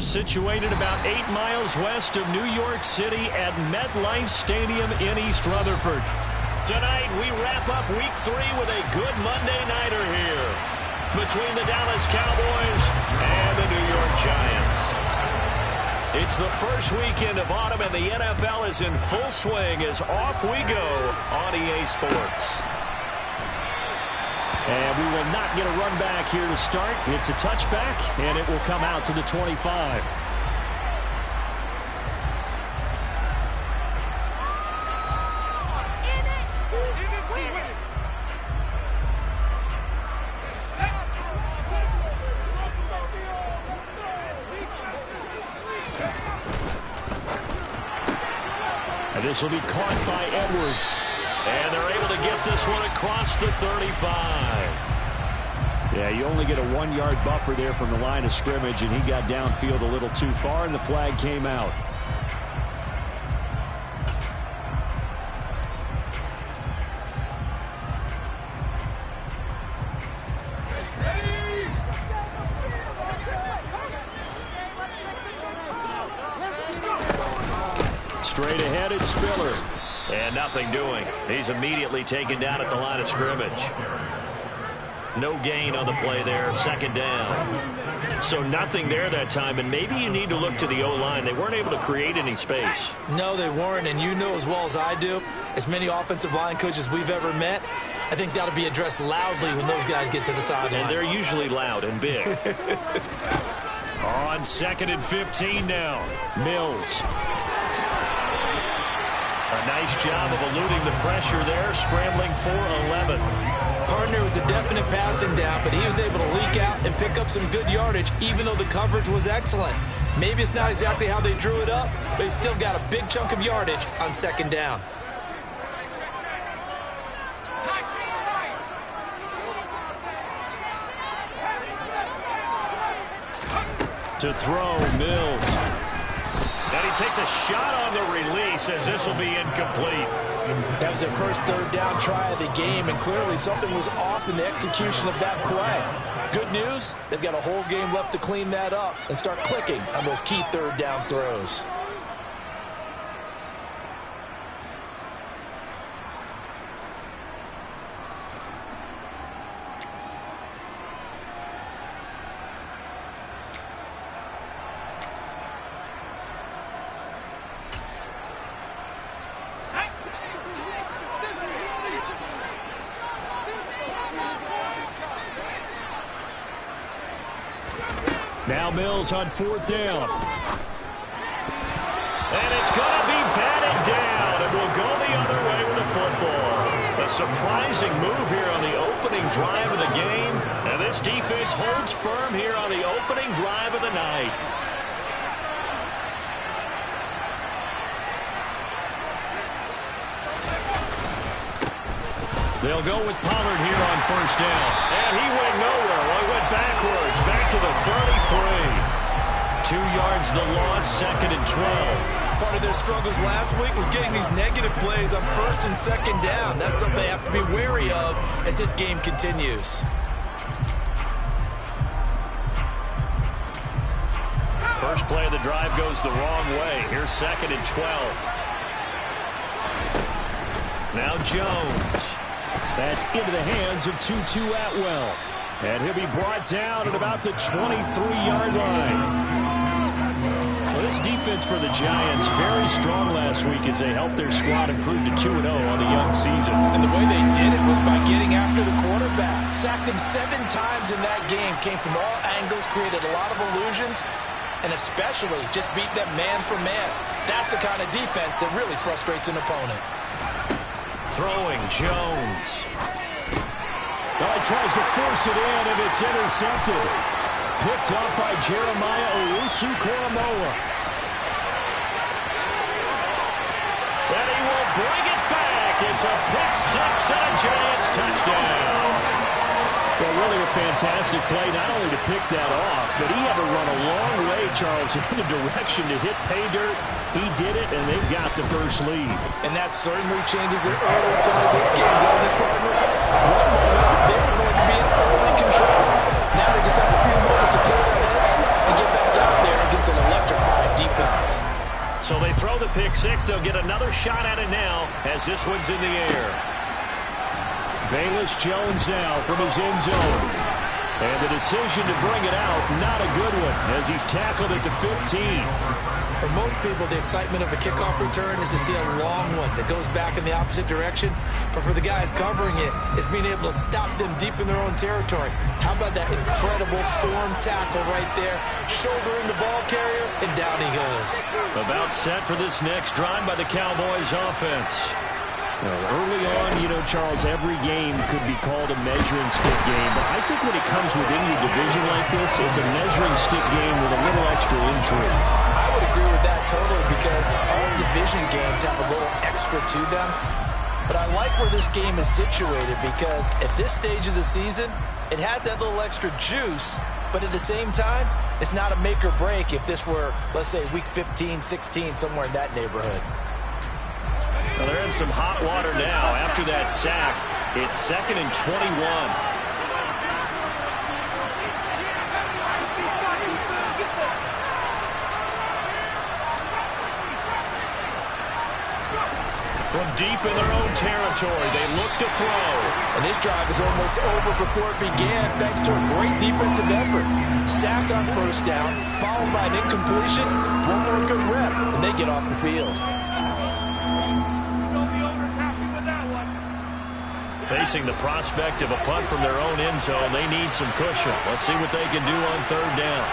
situated about 8 miles west of New York City at MetLife Stadium in East Rutherford. Tonight, we wrap up Week 3 with a good Monday nighter here between the Dallas Cowboys and the New York Giants. It's the first weekend of autumn, and the NFL is in full swing as off we go on EA Sports. And we will not get a run back here to start. It's a touchback, and it will come out to the 25. And this will be caught by Edwards. And they're able to get this one across the 35. Yeah, you only get a 1-yard buffer there from the line of scrimmage, and he got downfield a little too far, and the flag came out. Straight ahead, it's Spiller. And nothing doing. He's immediately taken down at the line of scrimmage. No gain on the play there. Second down. So nothing there that time, and maybe you need to look to the O-line. They weren't able to create any space. No, they weren't, and you know as well as I do, as many offensive line coaches we've ever met, I think that'll be addressed loudly when those guys get to the sideline. And they're usually loud and big. On 2nd and 15 now. Mills. A nice job of eluding the pressure there, scrambling for 11. Partner was a definite passing down, but he was able to leak out and pick up some good yardage, even though the coverage was excellent. Maybe it's not exactly how they drew it up, but he still got a big chunk of yardage on 2nd down. To throw, Mills. And he takes a shot on the release as this will be incomplete. That was their first 3rd down try of the game, and clearly something was off in the execution of that play. Good news, they've got a whole game left to clean that up and start clicking on those key 3rd down throws. Now Mills on 4th down. And it's going to be batted down, and we'll go the other way with the football. A surprising move here on the opening drive of the game, and this defense holds firm here on the opening drive of the night. They'll go with Pollard here on 1st down. And he went nowhere. Well, he went backwards, back to the 33. 2 yards the loss, 2nd and 12. Part of their struggles last week was getting these negative plays on 1st and 2nd down. That's something they have to be wary of as this game continues. First play of the drive goes the wrong way. Here's 2nd and 12. Now Jones. That's into the hands of Tutu Atwell. And he'll be brought down at about the 23-yard line. Well, this defense for the Giants, very strong last week as they helped their squad improve to 2-0 on the young season. And the way they did it was by getting after the quarterback. Sacked him 7 times in that game. Came from all angles, created a lot of illusions, and especially just beat them man for man. That's the kind of defense that really frustrates an opponent. Throwing Jones. Oh, he tries to force it in, and it's intercepted. Picked up by Jeremiah Owusu-Koramoah. And he will bring it back. It's a pick 6 and a Giants touchdown. Well, really a fantastic play, not only to pick that off, but he had to run a long way, Charles, in the direction to hit pay dirt. He did it, and they've got the first lead. And that certainly changes the early time of this game, doesn't it, partner? One moment, they were going to be in early control. Now they just have a few moments to clear their heads and get back out there against a So they throw the pick six. They'll get another shot at it now as this one's in the air. Velus Jones now from his end zone. And the decision to bring it out, not a good one, as he's tackled at the 15. For most people, the excitement of a kickoff return is to see a long one that goes back in the opposite direction. But for the guys covering it, it's being able to stop them deep in their own territory. How about that incredible form tackle right there? Shoulder in the ball carrier, and down he goes. About set for this next drive by the Cowboys offense. Well, early on, you know, Charles, every game could be called a measuring stick game. But I think when it comes within your division like this, it's a measuring stick game with a little extra intrigue. I would agree with that totally, because all division games have a little extra to them. But I like where this game is situated, because at this stage of the season, it has that little extra juice. But at the same time, it's not a make or break if this were, let's say, week 15, 16, somewhere in that neighborhood. Well, they're in some hot water now. After that sack, it's 2nd and 21. From deep in their own territory, they look to throw. And this drive is almost over before it began, thanks to a great defensive effort. Sack on first down, followed by an incompletion, one more good rep, and they get off the field. Facing the prospect of a punt from their own end zone, they need some cushion. Let's see what they can do on 3rd down.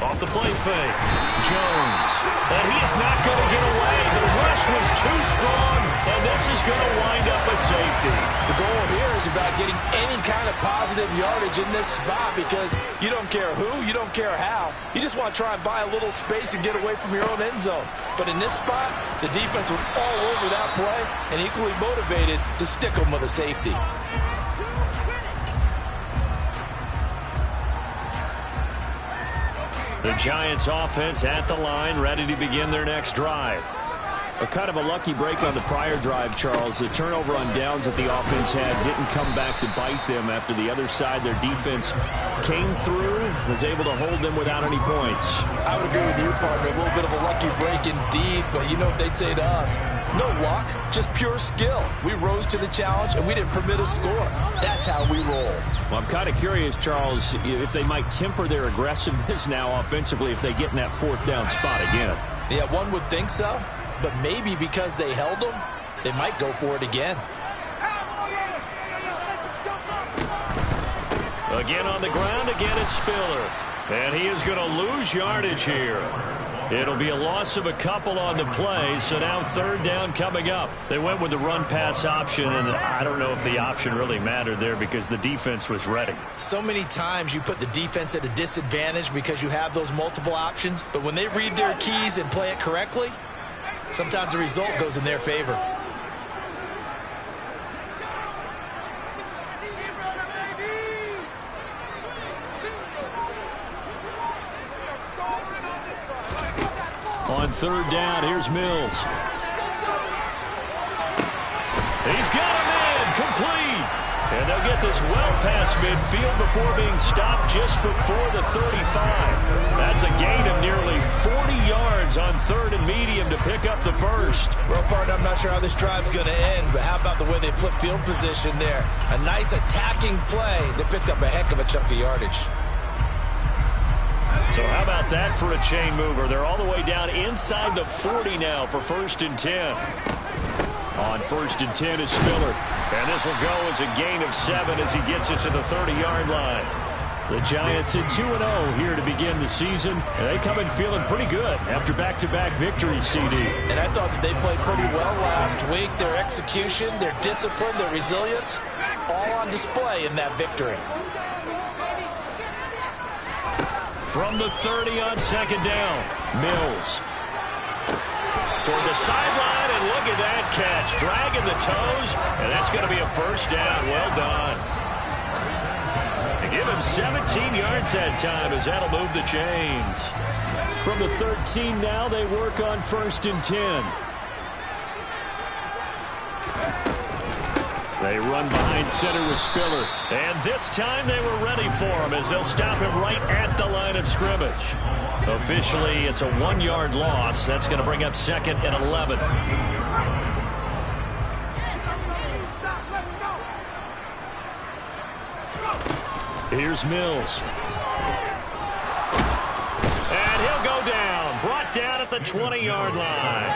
Off the play fake, Jones. And he's not going to get away. The rush was too strong, and this is going to wind up a safety. The goal here is about getting any kind of positive yardage in this spot, because you don't care who, you don't care how. You just want to try and buy a little space and get away from your own end zone. But in this spot, the defense was all over that play and equally motivated to stick them with a safety. The Giants offense at the line, ready to begin their next drive. A kind of a lucky break on the prior drive, Charles. The turnover on downs that the offense had didn't come back to bite them after the other side. Their defense came through, was able to hold them without any points. I would agree with you, partner. A little bit of a lucky break indeed, but you know what they'd say to us. No luck, just pure skill. We rose to the challenge, and we didn't permit a score. That's how we roll. Well, I'm kind of curious, Charles, if they might temper their aggressiveness now offensively if they get in that 4th down spot again. Yeah, one would think so. But maybe because they held them, they might go for it again. Again on the ground, again it's Spiller. And he is going to lose yardage here. It'll be a loss of a couple on the play, so now 3rd down coming up. They went with the run-pass option, and I don't know if the option really mattered there because the defense was ready. So many times you put the defense at a disadvantage because you have those multiple options, but when they read their keys and play it correctly, sometimes the result goes in their favor. On 3rd down, here's Mills. He's got a man, complete. And they'll get this well past midfield before being stopped just before the 35. That's a gain of nearly 40 yards on 3rd and medium to pick up the first. Well, partner, I'm not sure how this drive's going to end, but how about the way they flip field position there? A nice attacking play. They picked up a heck of a chunk of yardage. So how about that for a chain mover? They're all the way down inside the 40 now for 1st and 10. On 1st and 10 is Spiller. And this will go as a gain of 7 as he gets it to the 30-yard line. The Giants at 2-0 here to begin the season. And they come in feeling pretty good after back-to-back victories, CD. And I thought that they played pretty well last week. Their execution, their discipline, their resilience, all on display in that victory. From the 30 on 2nd down, Mills. Toward the sideline, and look at that catch. Dragging the toes, and that's going to be a 1st down. Well done. Give him 17 yards that time as that'll move the chains. From the 13 now, they work on 1st and 10. They run behind center with Spiller. And this time they were ready for him as they'll stop him right at the line of scrimmage. Officially, it's a 1-yard loss. That's going to bring up 2nd and 11. Here's Mills. And he'll go down. Brought down at the 20-yard line.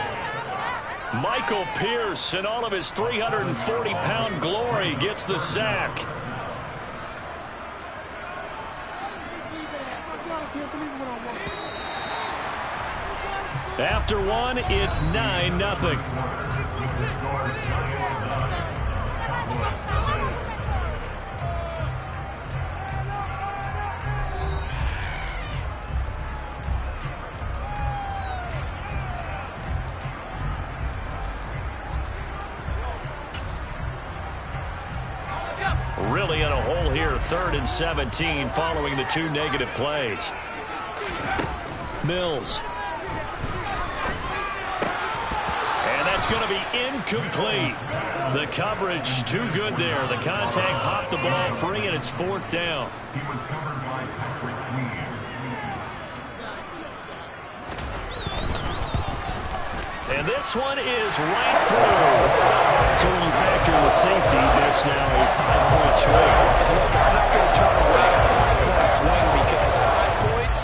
Michael Pierce, in all of his 340-pound glory, gets the sack. After one, it's 9-0. Really in a hole here, 3rd and 17 following the 2 negative plays. Mills. And that's going to be incomplete. The coverage too good there. The contact popped the ball free, and it's 4th down. And this one is right through. So when you factor in the safety, this now a 5-point swing. And look, I'm not going to turn away a 5-point swing because 5 points,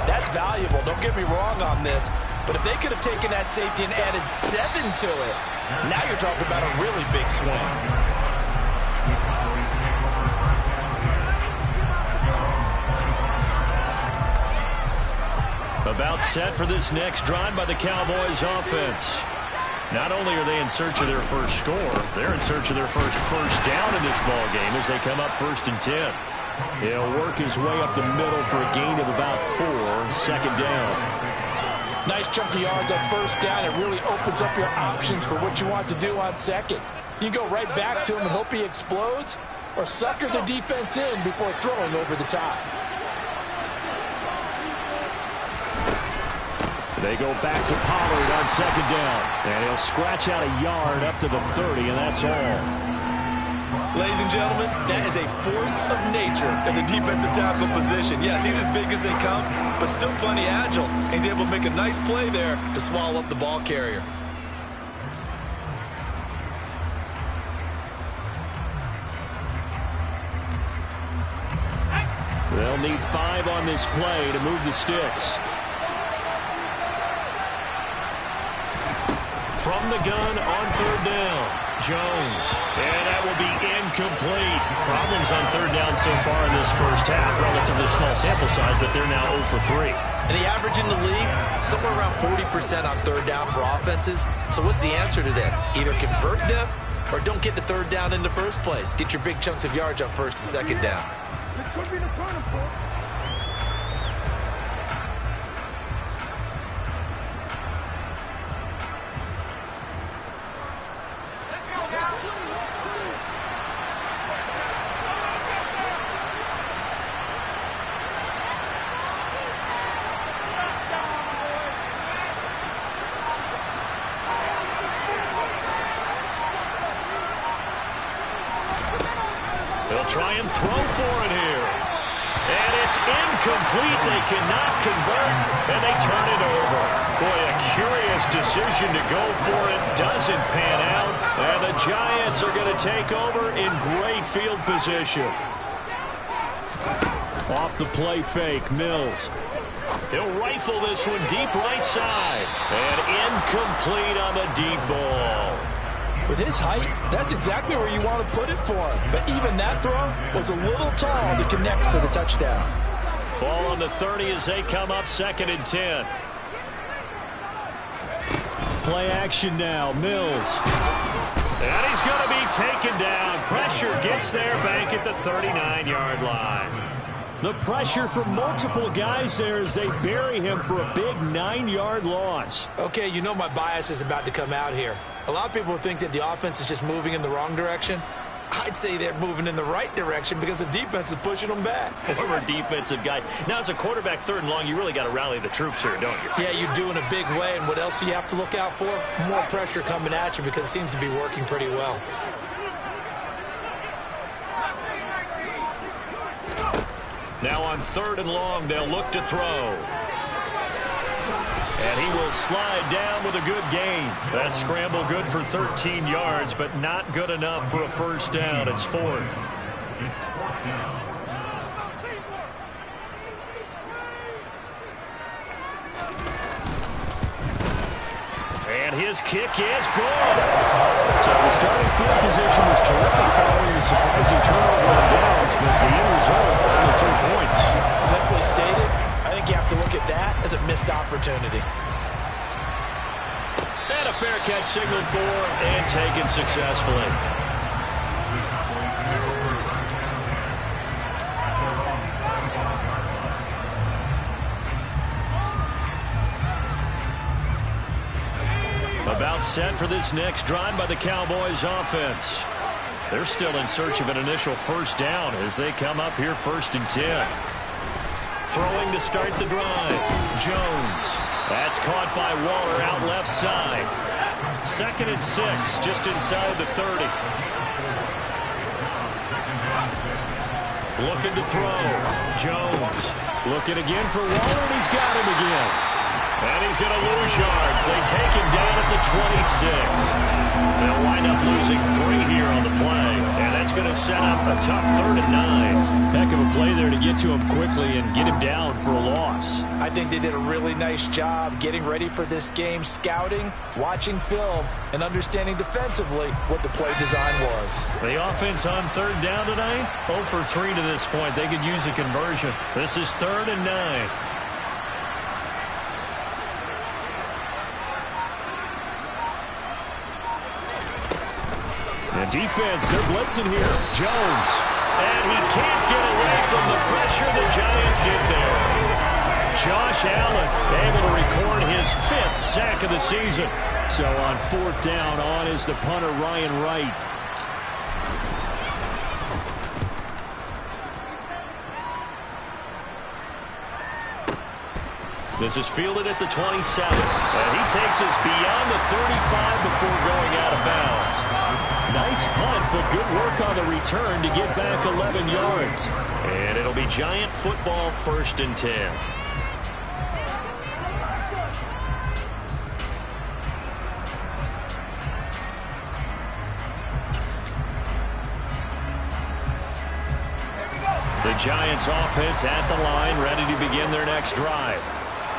that's valuable. Don't get me wrong on this. But if they could have taken that safety and added 7 to it, now you're talking about a really big swing. About set for this next drive by the Cowboys offense. Not only are they in search of their first score, they're in search of their first down in this ball game as they come up 1st and 10. He'll work his way up the middle for a gain of about 4, 2nd down. Nice chunk of yards on 1st down. It really opens up your options for what you want to do on 2nd. You go right back to him and hope he explodes, or sucker the defense in before throwing over the top. They go back to Pollard on 2nd down. And he'll scratch out a yard up to the 30, and that's all. Ladies and gentlemen, that is a force of nature in the defensive tackle position. Yes, he's as big as they come, but still plenty agile. He's able to make a nice play there to swallow up the ball carrier. They'll need 5 on this play to move the sticks. From the gun on 3rd down, Jones. And that will be incomplete. Problems on 3rd down so far in this first half. Relatively small sample size, but they're now 0 for 3. And the average in the league, somewhere around 40% on 3rd down for offenses. So what's the answer to this? Either convert them or don't get the 3rd down in the first place. Get your big chunks of yards on 1st and 2nd down. This could be the turning point. Try and throw for it here. And it's incomplete. They cannot convert, and they turn it over. Boy, a curious decision to go for it. Doesn't pan out. And the Giants are going to take over in great field position. Off the play fake, Mills. He'll rifle this one deep right side. And incomplete on the deep ball. With his height, that's exactly where you want to put it for him. But even that throw was a little tall to connect for the touchdown. Ball on the 30 as they come up 2nd and 10. Play action now, Mills. And he's going to be taken down. Pressure gets there back at the 39-yard line. The pressure from multiple guys there as they bury him for a big 9-yard loss. Okay, you know my bias is about to come out here. A lot of people think that the offense is just moving in the wrong direction. I'd say they're moving in the right direction because the defense is pushing them back. Former defensive guy. Now, as a quarterback, 3rd and long, you really got to rally the troops here, don't you? Yeah, you do in a big way. And what else do you have to look out for? More pressure coming at you because it seems to be working pretty well. Now on 3rd and long, they'll look to throw. And he will slide down with a good gain. That scramble good for 13 yards, but not good enough for a first down. It's 4th. And his kick is good. So the starting field position was terrific following a surprising turnover on downs, but the end result, only 3 points. Simply stated, I think you have to look at that as a missed opportunity. And a fair catch signaled for and taken successfully. About set for this next drive by the Cowboys offense. They're still in search of an initial first down as they come up here 1st and 10. Throwing to start the drive. Jones. That's caught by Waller out left side. 2nd and 6, just inside the 30. Looking to throw. Jones. Looking again for Waller, and he's got him again. And he's going to lose yards. They take him down at the 26. They'll wind up losing 3 here on the play. And that's going to set up a tough 3rd and 9. Heck of a play there to get to him quickly and get him down for a loss. I think they did a really nice job getting ready for this game, scouting, watching film, and understanding defensively what the play design was. The offense on 3rd down tonight, 0 for 3 to this point. They could use a conversion. This is 3rd and 9. The defense, they're blitzing here. Jones. And he can't get away from the pressure. The Giants get there. Josh Allen able to record his 5th sack of the season. So on 4th down, on is the punter, Ryan Wright. This is fielded at the 27. And he takes us beyond the 35 before going out of bounds. Nice punt, but good work on the return to get back 11 yards. And it'll be Giant football 1st and 10. The Giants offense at the line, ready to begin their next drive.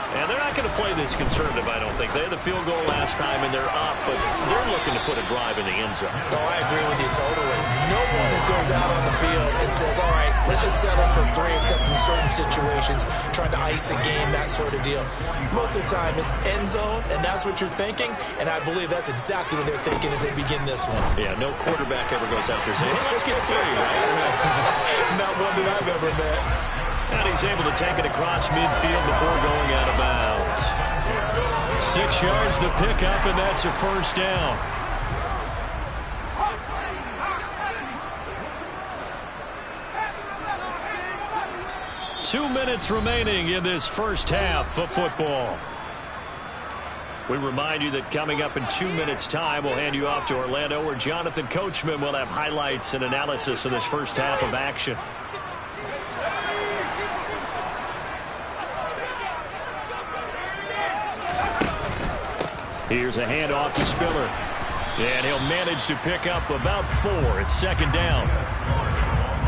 And they're not going to play this conservative, I don't think. They had the field goal last time, and they're up, but they're looking to put a drive in the end zone. No, I agree with you totally. No one goes out on the field and says, all right, let's just settle for 3, except in certain situations, trying to ice a game, that sort of deal. Most of the time, it's end zone, and that's what you're thinking, and I believe that's exactly what they're thinking as they begin this one. Yeah, no quarterback ever goes out there saying, hey, let's get 3, right? Not one that I've ever met. And he's able to take it across midfield before going out of bounds. 6 yards the pickup, and that's a first down. Two minutes remaining in this first half of football. We remind you that coming up in 2 minutes' time, we'll hand you off to Orlando, where Jonathan Coachman will have highlights and analysis of this first half of action. Here's a handoff to Spiller. And he'll manage to pick up about 4. It's 2nd down.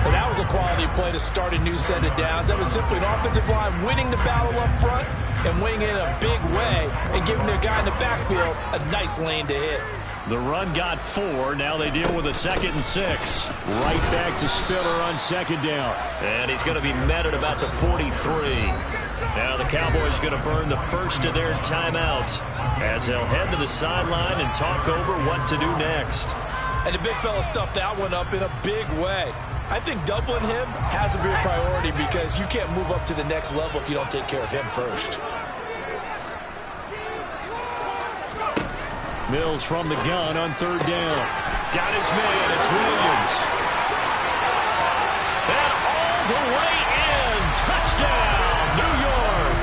Well, that was a quality play to start a new set of downs. That was simply an offensive line winning the battle up front and winning it in a big way and giving their guy in the backfield a nice lane to hit. The run got 4. Now they deal with a 2nd and 6. Right back to Spiller on 2nd down. And he's going to be met at about the 43. Now the Cowboys going to burn the first of their timeouts as they'll head to the sideline and talk over what to do next. And the big fella stuffed that one up in a big way. I think doubling him has to be a priority because you can't move up to the next level if you don't take care of him first. Mills from the gun on 3rd down. Got his man. It's Williams. And all the way in. Touchdown, New York.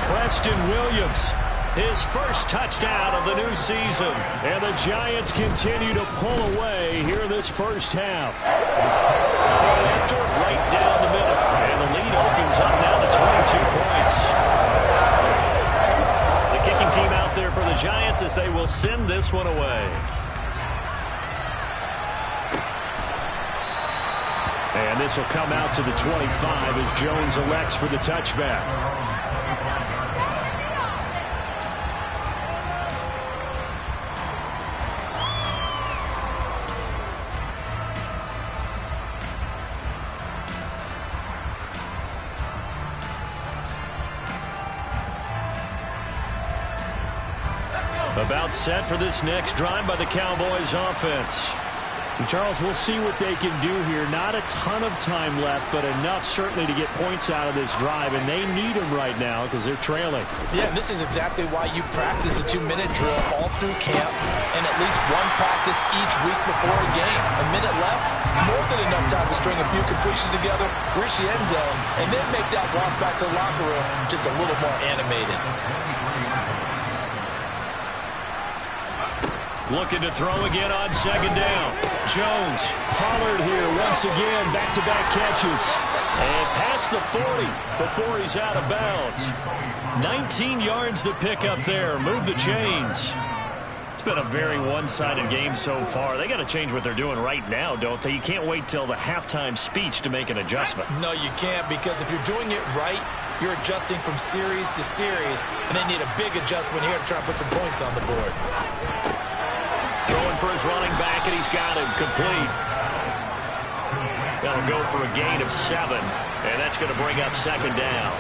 Preston Williams, his first touchdown of the new season. And the Giants continue to pull away here in this first half. After right down the middle. And the lead opens up now to 22 points. The kicking team out there for the Giants as they will send this one away. And this will come out to the 25 as Jones elects for the touchback. About set for this next drive by the Cowboys offense. And Charles, we'll see what they can do here. Not a ton of time left, but enough certainly to get points out of this drive, and they need them right now because they're trailing. Yeah, and this is exactly why you practice a 2-minute drill all through camp and at least one practice each week before a game. A minute left, more than enough time to string a few completions together, reach the end zone, and then make that walk back to the locker room just a little more animated. Looking to throw again on second down. Jones, Pollard here once again, back-to-back catches. And past the 40 before he's out of bounds. 19 yards to pick up there. Move the chains. It's been a very one-sided game so far. They got to change what they're doing right now, don't they? You can't wait till the halftime speech to make an adjustment. No, you can't, because if you're doing it right, you're adjusting from series to series, and they need a big adjustment here to try and put some points on the board. Throwing for his running back, and he's got him complete. That'll go for a gain of 7, and that's going to bring up second down.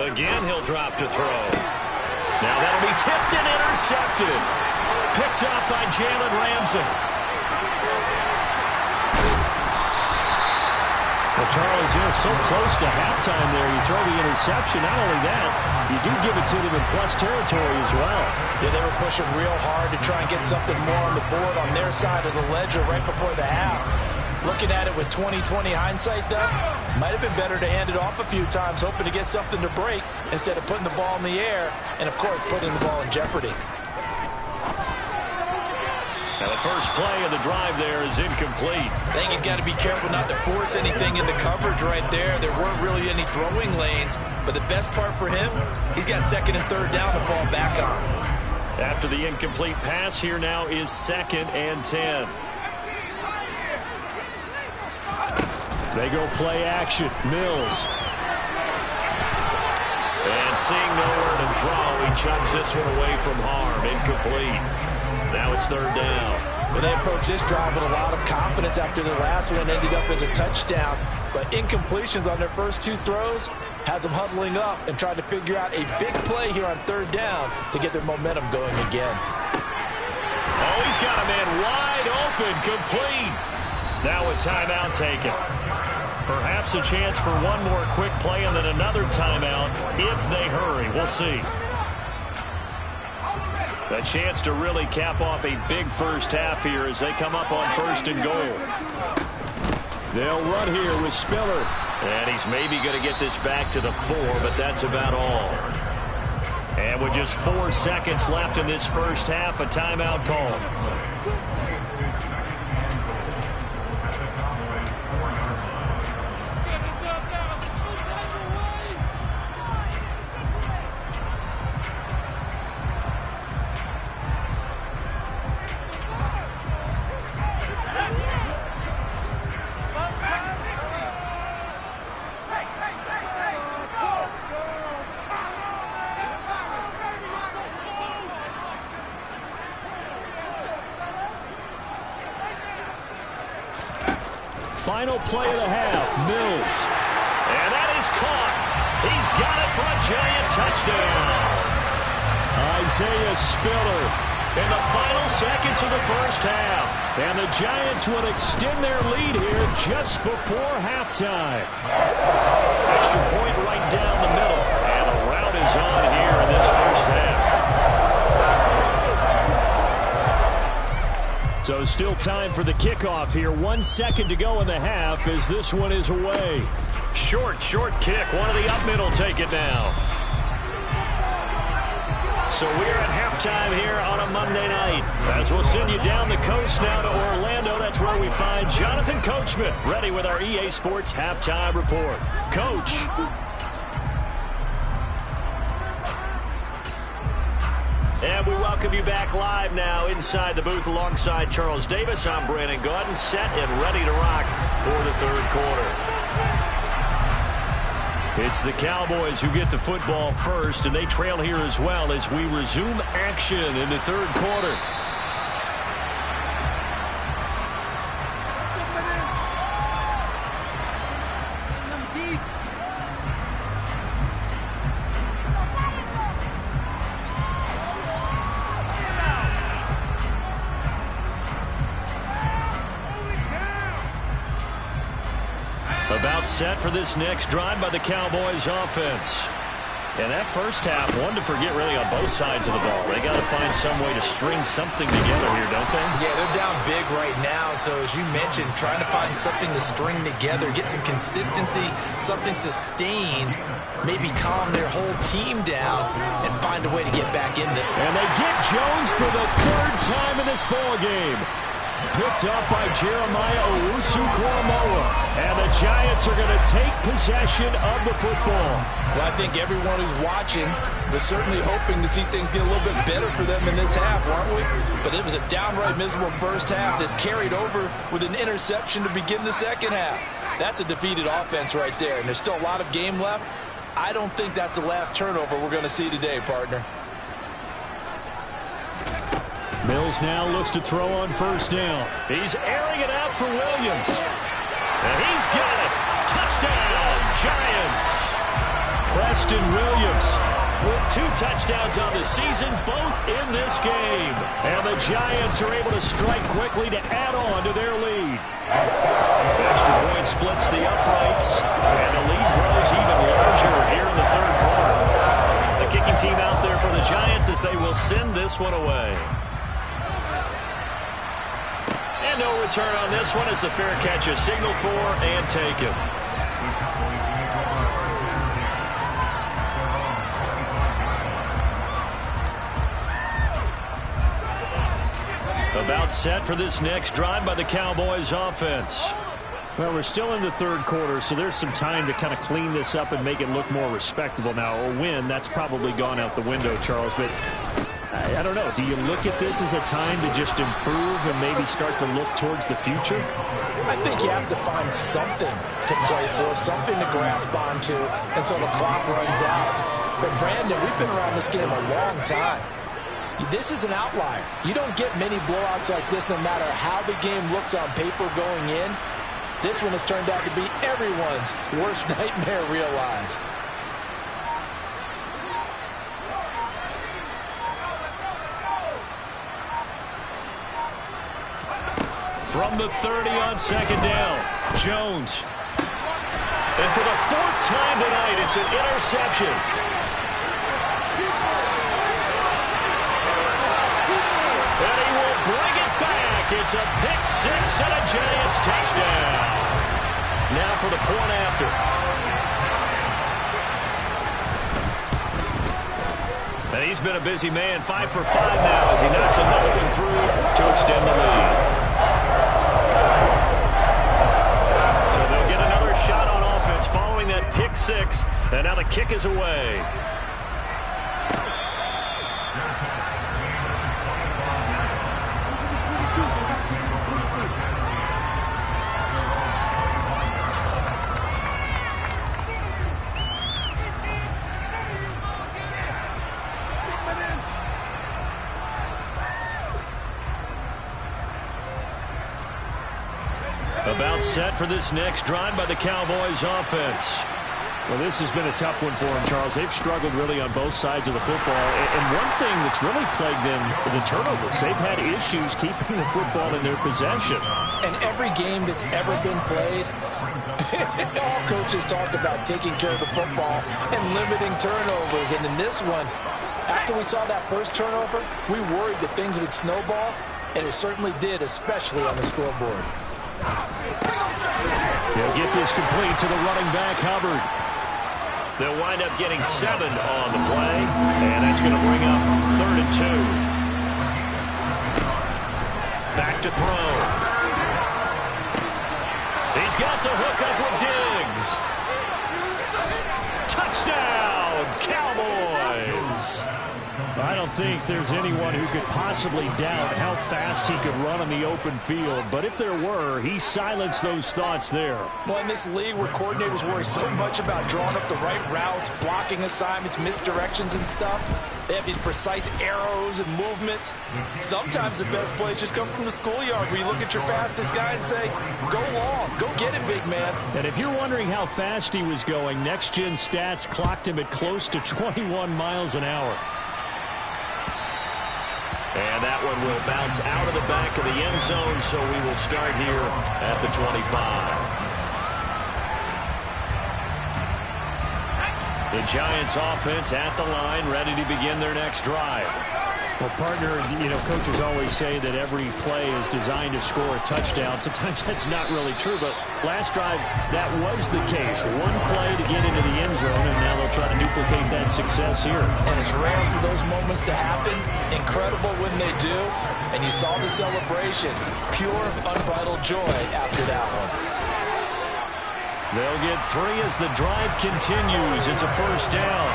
Again, he'll drop to throw. Now that'll be tipped and intercepted. Picked up by Jalen Ramsey. Well, Charles, you're so close to halftime there. You throw the interception. Not only that, you do give it to them in plus territory as well. Yeah, they were pushing real hard to try and get something more on the board on their side of the ledger right before the half. Looking at it with 20/20 hindsight, though, might have been better to hand it off a few times, hoping to get something to break instead of putting the ball in the air and, of course, putting the ball in jeopardy. Now the first play of the drive there is incomplete. I think he's got to be careful not to force anything into coverage right there. There weren't really any throwing lanes, but the best part for him, he's got second and third down to fall back on. After the incomplete pass, here now is 2nd and 10. They go play action. Mills. And seeing nowhere to throw, he chucks this one away from harm. Incomplete. Now it's 3rd down. Well, they approached this drive with a lot of confidence after the last one ended up as a touchdown. But incompletions on their first 2 throws has them huddling up and trying to figure out a big play here on 3rd down to get their momentum going again. Oh, he's got a man wide open, complete. Now a timeout taken. Perhaps a chance for one more quick play and then another timeout if they hurry. We'll see. A chance to really cap off a big first half here as they come up on 1st and goal. They'll run here with Spiller. And he's maybe going to get this back to the 4, but that's about all. And with just 4 seconds left in this first half, a timeout call. Final play of the half, Mills. And that is caught. He's got it for a Giant touchdown. Isaiah Spiller in the final seconds of the first half. And the Giants will extend their lead here just before halftime. Extra point right down the middle. And a rout is on here in this first half. So still time for the kickoff here. 1 second to go in the half as this one is away. Short kick. One of the up middle take it down. So we're at halftime here on a Monday night. As we'll send you down the coast now to Orlando. That's where we find Jonathan Coachman ready with our EA Sports halftime report. Coach. And we welcome you back live now inside the booth alongside Charles Davis. I'm Brandon Gaudin, set and ready to rock for the third quarter. It's the Cowboys who get the football first, and they trail here as well as we resume action in the third quarter. About set for this next drive by the Cowboys offense. And that first half, one to forget really on both sides of the ball. They got to find some way to string something together here, don't they? Yeah, they're down big right now. So as you mentioned, trying to find something to string together, get some consistency, something sustained, maybe calm their whole team down and find a way to get back in there. And they get Jones for the third time in this ball game. Picked up by Jeremiah Owusu-Koramoah. And the Giants are going to take possession of the football. Well, I think everyone who's watching was certainly hoping to see things get a little bit better for them in this half, weren't we? But it was a downright miserable first half. This carried over with an interception to begin the second half. That's a defeated offense right there, and there's still a lot of game left. I don't think that's the last turnover we're going to see today, partner. Mills now looks to throw on first down. He's airing it out for Williams. And he's got it. Touchdown, Giants. Preston Williams with 2 touchdowns on the season, both in this game. And the Giants are able to strike quickly to add on to their lead. Extra point splits the uprights, and the lead grows even larger here in the third quarter. The kicking team out there for the Giants as they will send this one away. And no return on this one as the fair catch is signaled for and taken. About set for this next drive by the Cowboys offense. Well, we're still in the third quarter, so there's some time to kind of clean this up and make it look more respectable. Now, a win, that's probably gone out the window, Charles, but I don't know. Do you look at this as a time to just improve and maybe start to look towards the future? I think you have to find something to play for, something to grasp onto until the clock runs out. But, Brandon, we've been around this game a long time. This is an outlier. You don't get many blowouts like this no matter how the game looks on paper going in. This one has turned out to be everyone's worst nightmare realized. From the 30 on second down, Jones. And for the 4th time tonight, it's an interception. And he will bring it back. It's a pick 6 and a Giants touchdown. Now for the point after. And he's been a busy man, 5 for 5 now as he knocks another one through to extend the lead. So they'll get another shot on offense following that pick 6, and now the kick is away. About set for this next drive by the Cowboys offense. Well, this has been a tough one for them, Charles. They've struggled really on both sides of the football. And one thing that's really plagued them, the turnovers. They've had issues keeping the football in their possession. And every game that's ever been played, all coaches talk about taking care of the football and limiting turnovers. And in this one, after we saw that first turnover, we worried that things would snowball, and it certainly did, especially on the scoreboard. They'll get this complete to the running back, Hubbard. They'll wind up getting 7 on the play, and that's going to bring up 3rd and 2. Back to throw. He's got the hook up with Diggs. Touchdown, Cowboys. I don't think there's anyone who could possibly doubt how fast he could run on the open field. But if there were, he silenced those thoughts there. Well, in this league where coordinators worry so much about drawing up the right routes, blocking assignments, misdirections and stuff, they have these precise arrows and movements. Sometimes the best plays just come from the schoolyard where you look at your fastest guy and say, go long, go get it, big man. And if you're wondering how fast he was going, Next Gen Stats clocked him at close to 21 miles an hour. And that one will bounce out of the back of the end zone, so we will start here at the 25. The Giants offense at the line, ready to begin their next drive. Well, partner, coaches always say that every play is designed to score a touchdown. Sometimes that's not really true, but last drive, that was the case. One play to get into the end zone, and now they'll try to duplicate that success here. And it's rare for those moments to happen. Incredible when they do. And you saw the celebration. Pure, unbridled joy after that one. They'll get 3 as the drive continues. It's a first down.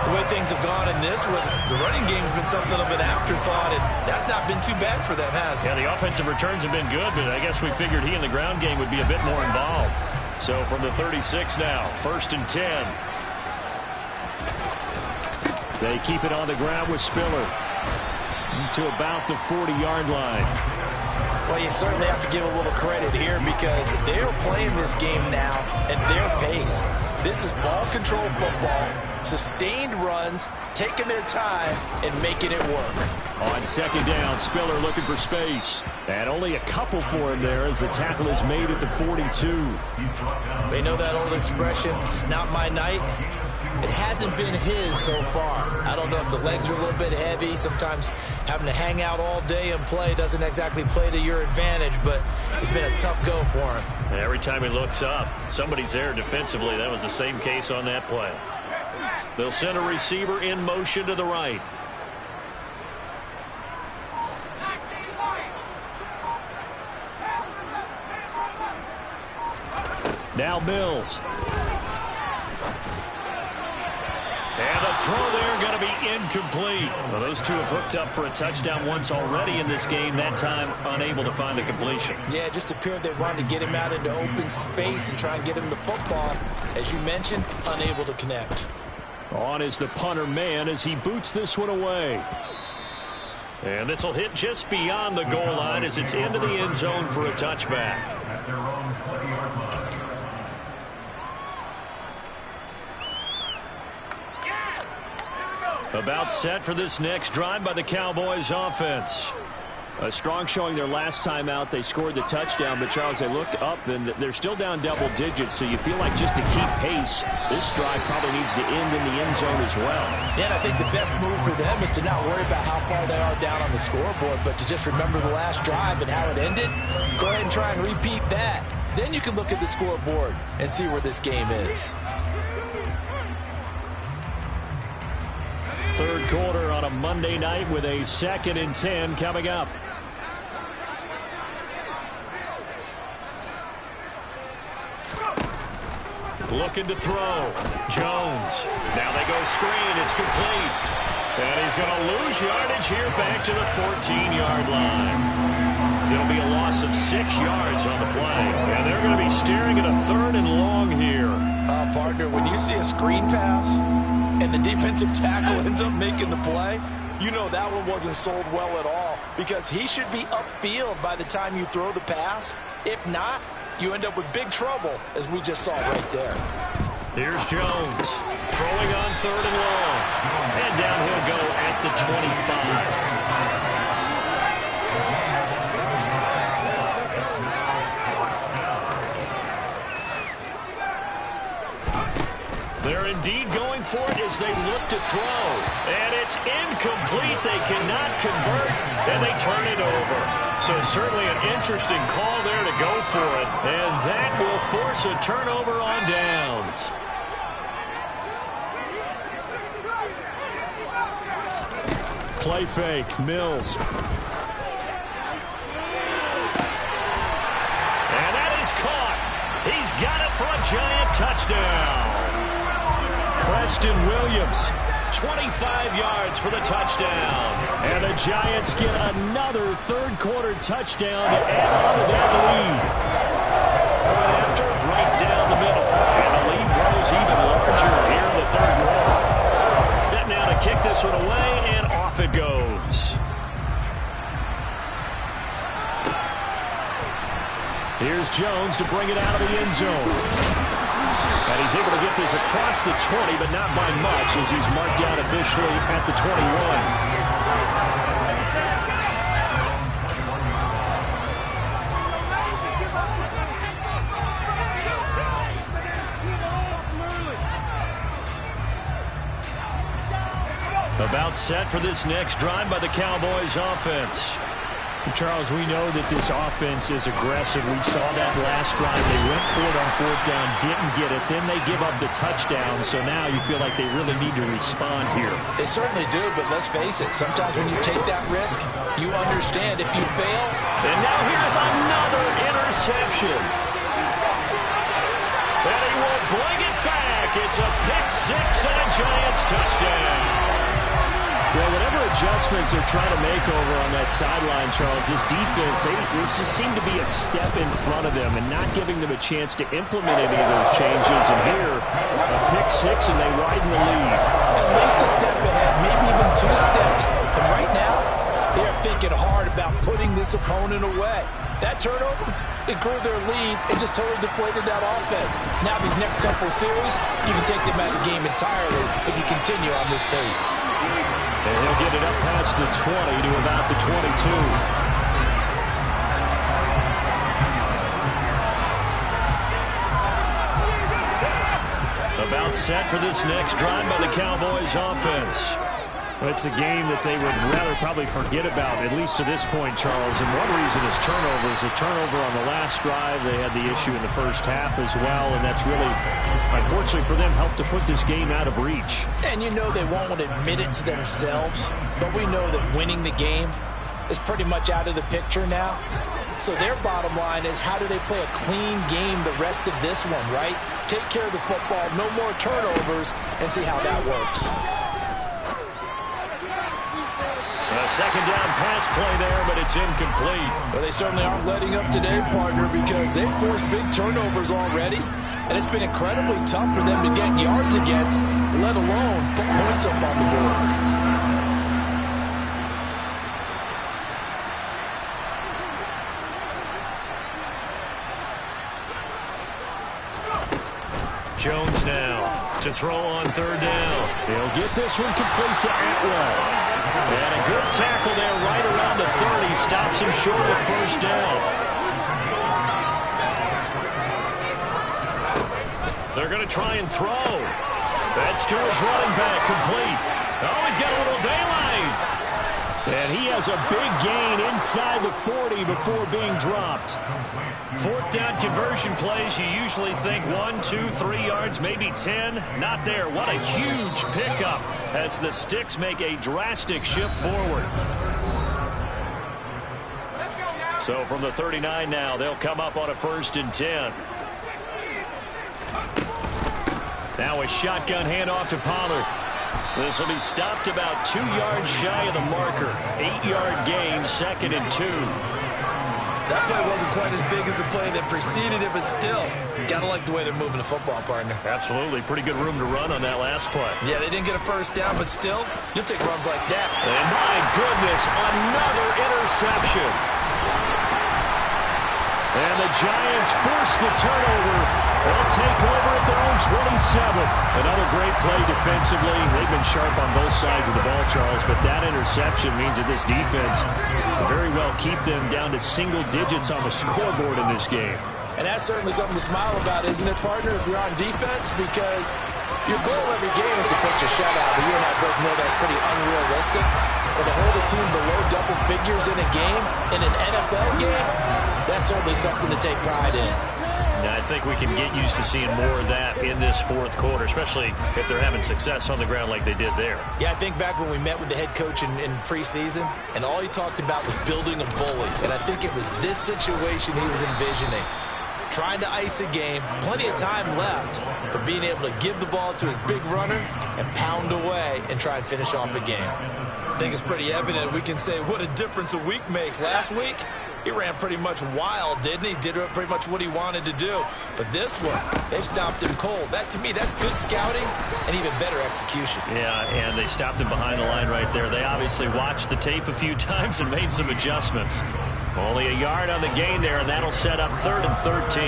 The way things have gone in this one, the running game's been something of an afterthought, and that's not been too bad for them, has it? Yeah, the offensive returns have been good, but I guess we figured he in the ground game would be a bit more involved. So from the 36 now, 1st and 10. They keep it on the ground with Spiller to about the 40-yard line. Well, you certainly have to give a little credit here because they're playing this game now at their pace. This is ball control football, sustained runs, taking their time, and making it work. On 2nd down, Spiller looking for space. And only a couple for him there as the tackle is made at the 42. They know that old expression, it's not my night. It hasn't been his so far. I don't know if the legs are a little bit heavy. Sometimes having to hang out all day and play doesn't exactly play to your advantage, but it's been a tough go for him. Every time he looks up, somebody's there defensively. That was the same case on that play. They'll send a receiver in motion to the right. Now Mills. And the throw there going to be incomplete. Well, those two have hooked up for a touchdown once already in this game, that time unable to find the completion. Yeah, it just appeared they wanted to get him out into open space and try and get him the football. As you mentioned, unable to connect. On is the punter man as he boots this one away. And this will hit just beyond the goal line as it's into the end zone for a touchback. About set for this next drive by the Cowboys offense. A strong showing their last time out. They scored the touchdown, but Charles, they look up and they're still down double digits, so you feel like just to keep pace, this drive probably needs to end in the end zone as well. Yeah, and I think the best move for them is to not worry about how far they are down on the scoreboard, but to just remember the last drive and how it ended. Go ahead and try and repeat that. Then you can look at the scoreboard and see where this game is. Third quarter on a Monday night with a 2nd and 10 coming up. Looking to throw. Jones. Now they go screen. It's complete. And he's going to lose yardage here back to the 14-yard line. It'll be a loss of 6 yards on the play. And they're going to be staring at a 3rd and long here. Partner, when you see a screen pass and the defensive tackle ends up making the play, you know that one wasn't sold well at all because he should be upfield by the time you throw the pass. If not, you end up with big trouble, as we just saw right there. Here's Jones throwing on 3rd and long. And down he'll go at the 25. They're indeed going for it as they look to throw. And it's incomplete. They cannot convert, and they turn it over. So certainly an interesting call there to go for it. And that will force a turnover on downs. Play fake, Mills. And that is caught. He's got it for a giant touchdown. Preston Williams, 25 yards for the touchdown. And the Giants get another third-quarter touchdown to add on to that lead. Point after, right down the middle. And the lead grows even larger here in the third quarter. Set now to kick this one away, and off it goes. Here's Jones to bring it out of the end zone. And he's able to get this across the 20, but not by much, as he's marked down officially at the 21. About set for this next drive by the Cowboys offense. Charles, we know that this offense is aggressive. We saw that last drive. They went for it on 4th down, didn't get it. Then they give up the touchdown. So now you feel like they really need to respond here. They certainly do, but let's face it. Sometimes when you take that risk, you understand if you fail. And now here's another interception. And he will bring it back. It's a pick six and a Giants touchdown. Well, whatever adjustments they're trying to make over on that sideline, Charles, this defense, this just seemed to be a step in front of them and not giving them a chance to implement any of those changes. And here, a pick six, and they widen the lead. At least a step ahead, maybe even 2 steps. And right now, they're thinking hard about putting this opponent away. That turnover, it grew their lead and just totally deflated that offense. Now these next couple of series, you can take them out of the game entirely if you continue on this pace. And he'll get it up past the 20 to about the 22. About set for this next drive by the Cowboys offense. Well, it's a game that they would rather probably forget about, at least to this point, Charles. And one reason is turnovers. A turnover on the last drive. They had the issue in the first half as well, and that's really, unfortunately for them, helped to put this game out of reach. And you know they won't admit it to themselves, but we know that winning the game is pretty much out of the picture now. So their bottom line is, how do they play a clean game the rest of this one, right? Take care of the football, no more turnovers, and see how that works. A second down pass play there, but it's incomplete. But they certainly aren't letting up today, partner, because they've forced big turnovers already. And it's been incredibly tough for them to get yards against, let alone put points up on the board. Jones now to throw on 3rd down. He'll get this one complete to Atwell. And a good tackle there right around the 30. Stops him short of 1st down. They're going to try and throw. That's to his running back, complete. Oh, he's got a little daylight. And he has a big gain inside the 40 before being dropped. 4th down conversion plays, you usually think 1, 2, 3 yards, maybe 10. Not there. What a huge pickup as the Sticks make a drastic shift forward. So from the 39 now, they'll come up on a 1st and 10. Now a shotgun handoff to Pollard. This will be stopped about 2 yards shy of the marker. 8-yard gain, 2nd and 2. That play wasn't quite as big as the play that preceded it, but still, gotta like the way they're moving the football, partner. Absolutely. Pretty good room to run on that last play. Yeah, they didn't get a 1st down, but still, you'll take runs like that. And my goodness, another interception. And the Giants force the turnover. They'll take over at their own 27. Another great play defensively. They've been sharp on both sides of the ball, Charles, but that interception means that this defense will very well keep them down to single digits on the scoreboard in this game. And that's certainly something to smile about, isn't it, partner, if you're on defense? Because your goal every game is to pitch a shutout, but you and I both know that's pretty unrealistic. But to hold a team below double figures in a game, in an NFL game, that's certainly something to take pride in. Now, I think we can get used to seeing more of that in this fourth quarter, especially if they're having success on the ground like they did there. Yeah, I think back when we met with the head coach in preseason, and all he talked about was building a bully. And I think it was this situation he was envisioning. Trying to ice a game, plenty of time left, but being able to give the ball to his big runner and pound away and try and finish off a game. I think it's pretty evident we can say what a difference a week makes. Last week, he ran pretty much wild, didn't he? Did pretty much what he wanted to do. But this one, they've stopped him cold. That, to me, that's good scouting and even better execution. Yeah, and they stopped him behind the line right there. They obviously watched the tape a few times and made some adjustments. Only a yard on the gain there, and that'll set up 3rd and 13.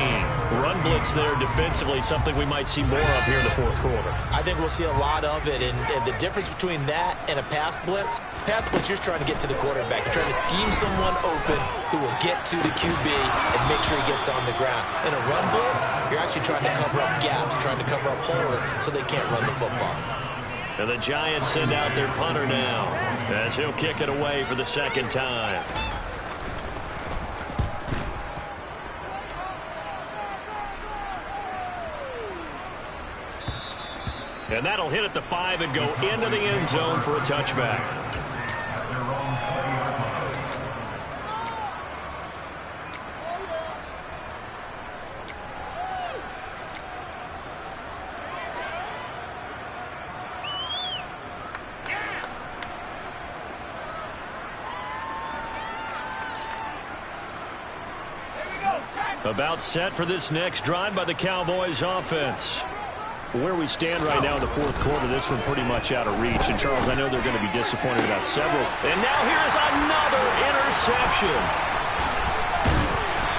Run blitz there defensively, something we might see more of here in the fourth quarter. I think we'll see a lot of it, and the difference between that and a pass blitz, you're just trying to get to the quarterback. You're trying to scheme someone open who will get to the QB and make sure he gets on the ground. In a run blitz, you're actually trying to cover up gaps, trying to cover up holes so they can't run the football. And the Giants send out their punter now as he'll kick it away for the second time. And that'll hit at the 5 and go into the end zone for a touchback. About set for this next drive by the Cowboys offense. Where we stand right now in the fourth quarter, this one pretty much out of reach. And, Charles, I know they're going to be disappointed about several. And now here's another interception.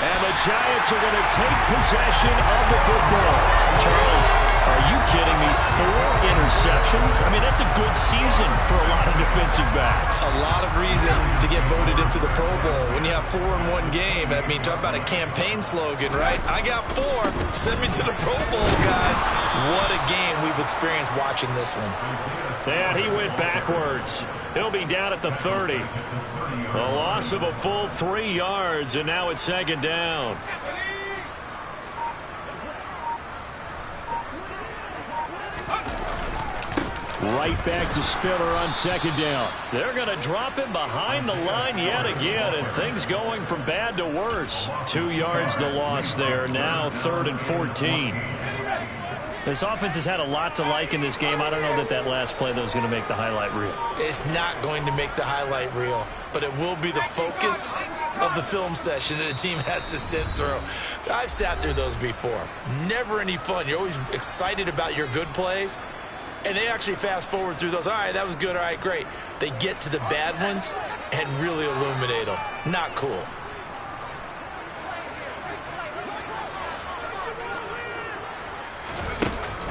And the Giants are going to take possession of the football. Charles, are you kidding me? 4 interceptions? I mean, that's a good season for a lot of defensive backs. A lot of reason to get voted into the Pro Bowl. When you have 4 in one game, I mean, talk about a campaign slogan, right? I got 4. Send me to the Pro Bowl, guys. What a game we've experienced watching this one. And he went backwards. He'll be down at the 30. A loss of a full 3 yards, and now it's second down. Right back to Spiller on second down. They're going to drop him behind the line yet again, and things going from bad to worse. 2 yards the loss there. Now 3rd and 14. This offense has had a lot to like in this game. I don't know that last play, though, is going to make the highlight reel. It's not going to make the highlight reel, but it will be the focus of the film session that the team has to sit through. I've sat through those before. Never any fun. You're always excited about your good plays, and they actually fast forward through those. All right, that was good. All right, great. They get to the bad ones and really illuminate them. Not cool.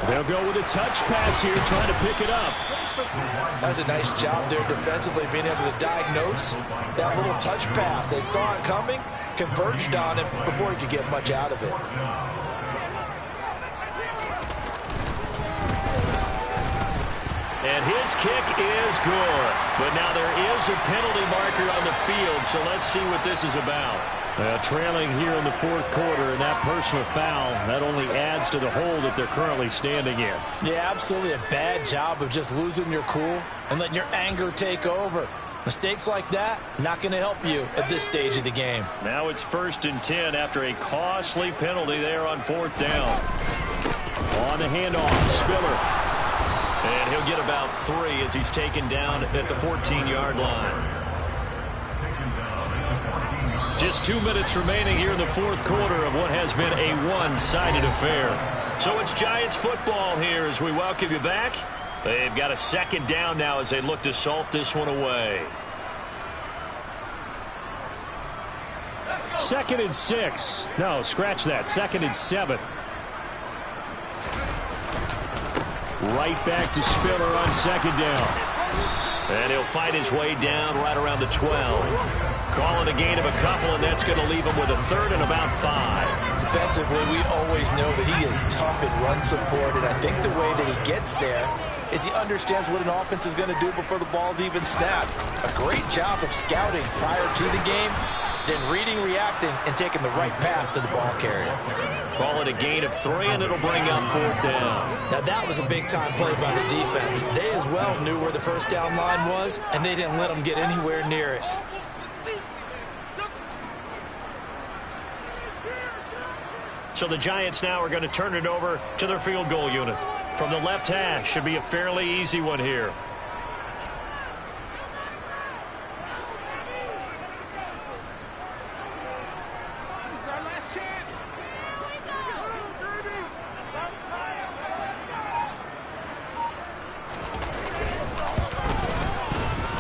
They'll go with a touch pass here, trying to pick it up. That's a nice job there defensively, being able to diagnose that little touch pass. They saw it coming, converged on it before he could get much out of it. And his kick is good. But now there is a penalty marker on the field, so let's see what this is about. Trailing here in the fourth quarter, and that personal foul, that only adds to the hole that they're currently standing in. Yeah, absolutely a bad job of just losing your cool and letting your anger take over. Mistakes like that, not going to help you at this stage of the game. Now it's 1st and 10 after a costly penalty there on 4th down. On the handoff, Spiller. And he'll get about 3 as he's taken down at the 14-yard line. Just 2 minutes remaining here in the fourth quarter of what has been a one-sided affair. So it's Giants football here as we welcome you back. They've got a 2nd down now as they look to salt this one away. 2nd and 6. No, scratch that. 2nd and 7. Right back to Spiller on 2nd down. And he'll fight his way down right around the 12. Calling a gain of a couple, and that's going to leave him with a 3rd and about 5. Defensively, we always know that he is tough in run support, and I think the way that he gets there is he understands what an offense is going to do before the ball's even snapped. A great job of scouting prior to the game, then reading, reacting, and taking the right path to the ball carrier. Call it a gain of 3, and it'll bring up 4th down. Now, that was a big-time play by the defense. They as well knew where the first down line was, and they didn't let them get anywhere near it. So the Giants now are going to turn it over to their field goal unit. From the left hash, should be a fairly easy one here.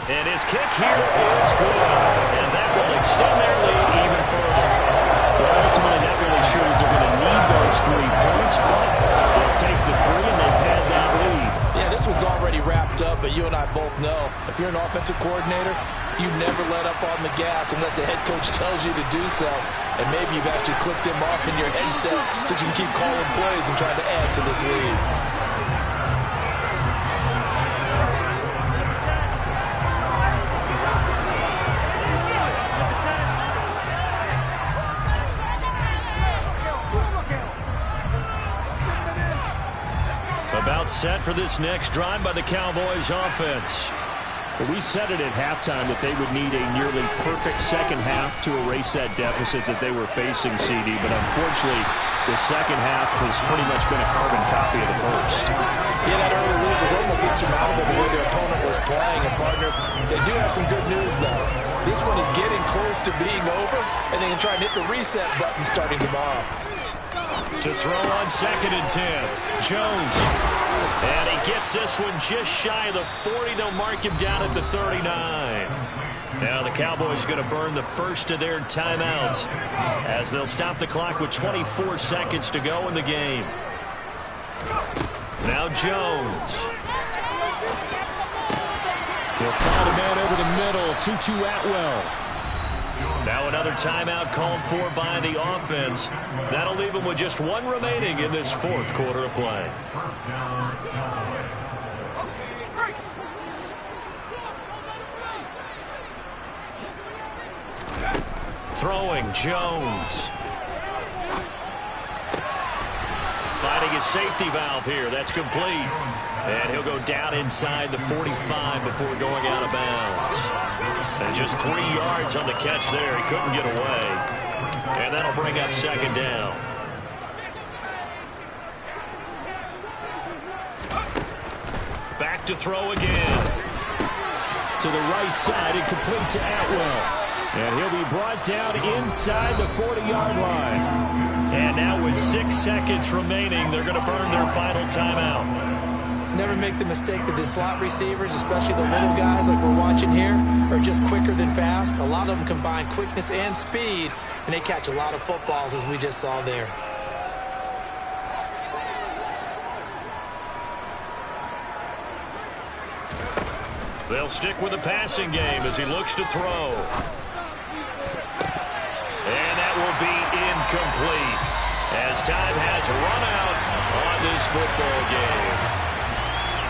And his kick here is good. And that will extend their lead even further. Well, ultimately, not really sure that they're going to need those 3 points, but they'll take the 3 and they've had that lead. Yeah, this one's already wrapped up, but you and I both know if you're an offensive coordinator, you never let up on the gas unless the head coach tells you to do so. And maybe you've actually clicked him off in your headset so you can keep calling plays and trying to add to this lead. About set for this next drive by the Cowboys offense. Well, we said it at halftime that they would need a nearly perfect second half to erase that deficit that they were facing, CD. But unfortunately, the second half has pretty much been a carbon copy of the first. Yeah, that early lead was almost insurmountable the way their opponent was playing. And, partner, they do have some good news, though. This one is getting close to being over, and they can try and hit the reset button starting tomorrow. To throw on 2nd and 10. Jones. And he gets this one just shy of the 40. They'll mark him down at the 39. Now the Cowboys going to burn the first of their timeouts as they'll stop the clock with 24 seconds to go in the game. Now Jones. He'll find a man over the middle. 2-2 Atwell. Now another timeout called for by the offense. That'll leave them with just 1 remaining in this 4th quarter of play. Throwing Jones. Finding his safety valve here. That's complete. And he'll go down inside the 45 before going out of bounds. And just 3 yards on the catch there. He couldn't get away. And that'll bring up 2nd down. Back to throw again. To the right side, incomplete to Atwell. And he'll be brought down inside the 40-yard line. And now with 6 seconds remaining, they're going to burn their final timeout. Never make the mistake that the slot receivers, especially the little guys like we're watching here, are just quicker than fast. A lot of them combine quickness and speed, and they catch a lot of footballs, as we just saw there. They'll stick with the passing game as he looks to throw. And that will be incomplete as time has run out on this football game.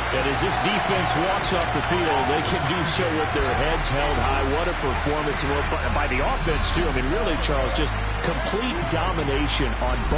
And as this defense walks off the field, they can do so with their heads held high. What a performance by the offense, too. I mean, really, Charles, just complete domination on both.